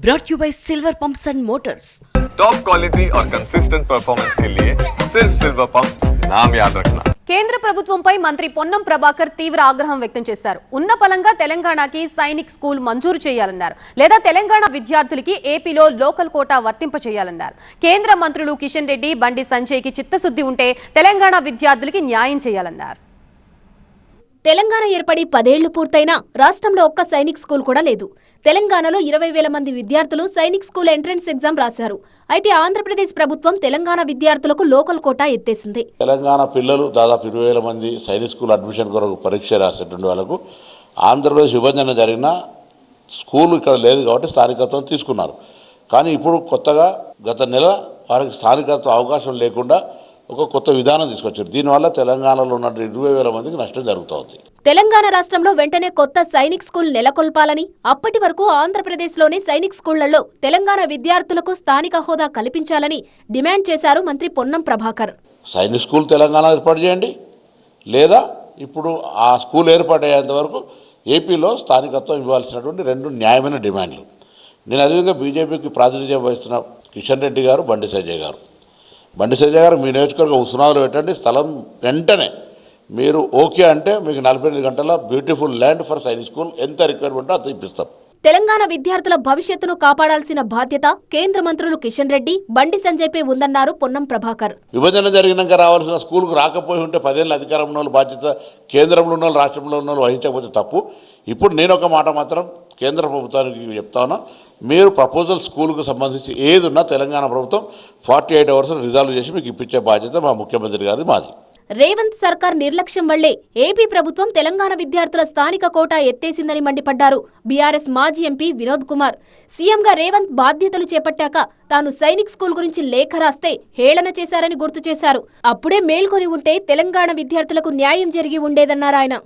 brought you by Silver Pumps and Motors. Top quality और consistent performance के लिए सिर्फ सिल्वर पंप्स नाम याद रखना. కేంద్ర ప్రభుత్వంపై మంత్రి పొన్నం ప్రభాకర్ తీవ్ర ఆగ్రహం వ్యక్తం చేశారు. ఉన్న పలంగా తెలంగాణకి సైనిక్ స్కూల్ మంజూరు చేయాలన్నారు. లేదా తెలంగాణ విద్యార్థులకి ఏపీలో లోకల్ కోటా వర్తింప చేయాలన్నారు. కేంద్ర మంత్రులు కిషన్ రెడ్డి, బండి సంజయ్కి చిత్తశుద్ధి ఉంటే తెలంగాణ విద్యార్థులకి న్యాయం చేయాలన్నారు. తెలంగాణ ఏర్పడి 10 ఏళ్లు పూర్తయినా రాష్ట్రంలో ఒక్క సైనిక్ స్కూల్ కూడా లేదు. తెలంగాణలో 20,000 మంది విద్యార్థులు సైనిక్ స్కూల్ ఎంట్రన్స్ ఎగ్జామ్ రాశారు. అయితే ఆంధ్రప్రదేశ్ ప్రభుత్వం తెలంగాణ విద్యార్థులకు లోకల్ కోటా ఎత్తేసింది. తెలంగాణ పిల్లలు దాదాపు 20,000 మంది సైనిక్ స్కూల్ అడ్మిషన్ కొరకు పరీక్ష రాసేటువంటి వాళ్ళకు ఆంధ్రప్రదేశ్ విభజన జరిగిన స్కూల్ ఇక్కడ లేదు కాబట్టి స్థానికత్వం తీసుకున్నారు. కానీ ఇప్పుడు కొత్తగా గత నెల వారికి స్థానికత్వ అవకాశం లేకుండా ఒక కొత్త విధానం తీసుకొచ్చారు. దీనివల్ల తెలంగాణలో ఉన్న 20,000 మందికి నష్టం జరుగుతోంది. తెలంగాణ రాష్ట్రంలో వెంటనే కొత్త సైనిక్ స్కూల్ నెలకొల్పాలని, అప్పటి వరకు ఆంధ్రప్రదేశ్లోని సైనిక్ స్కూళ్లలో తెలంగాణ విద్యార్థులకు స్థానిక హోదా కల్పించాలని డిమాండ్ చేశారు మంత్రి పొన్నం ప్రభాకర్. సైనిక్ స్కూల్ తెలంగాణ ఏర్పాటు చేయండి, లేదా ఇప్పుడు ఆ స్కూల్ ఏర్పాటయ్యేంత వరకు ఏపీలో స్థానికత్వం ఇవ్వాల్సినటువంటి 2 న్యాయమైన డిమాండ్లు. నేను అదేవిధంగా బీజేపీకి ప్రాతినిధ్యం వహిస్తున్న కిషన్ రెడ్డి గారు, బండి సంజయ్ గారు మీ నియోజకవర్గం ఉస్నాదులు పెట్టండి, స్థలం వెంటనే మీరు ఓకే అంటే మీకు 48 గంటల beautiful land for Sainik school ఎంత రిక్వైర్మెంటో అంత ఇప్పిస్తాం. తెలంగాణ విద్యార్థుల భవిష్యత్తును కాపాడాల్సిన బాధ్యత కేంద్ర మంత్రులు కిషన్ రెడ్డి, బండి సంజయ్పై ఉందన్నారు పొన్నం ప్రభాకర్. విభజన జరిగినాక రావాల్సిన స్కూల్కు రాకపోయి ఉంటే 10 ఏళ్ళ అధికారంలో ఉన్న బాధ్యత కేంద్రంలో ఉన్న రాష్ట్రంలో ఉన్న వహించకపోతే తప్పు. ఇప్పుడు నేను ఒక మాట మాత్రం కేంద్ర ప్రభుత్వానికి చెప్తాను, మీరు ప్రపోజల్ స్కూల్కు సంబంధించి ఏది ఉన్నా తెలంగాణ ప్రభుత్వం 48 అవర్స్ రిజాల్వ్ చేసి మీకు ఇప్పించే బాధ్యత మా ముఖ్యమంత్రి గారి మాది. రేవంత్ సర్కార్ నిర్లక్ష్యం వల్లే ఏపీ ప్రభుత్వం తెలంగాణ విద్యార్థుల స్థానిక కోటా ఎత్తేసిందని మండిపడ్డారు బీఆర్ఎస్ మాజీ ఎంపీ వినోద్ కుమార్. సీఎంగా రేవంత్ బాధ్యతలు చేపట్టాక తాను సైనిక్ స్కూల్ గురించి లేఖ రాస్తే హేళన చేశారని గుర్తు చేశారు. అప్పుడే మేల్కొని ఉంటే తెలంగాణ విద్యార్థులకు న్యాయం జరిగి ఉండేదన్నారు ఆయన.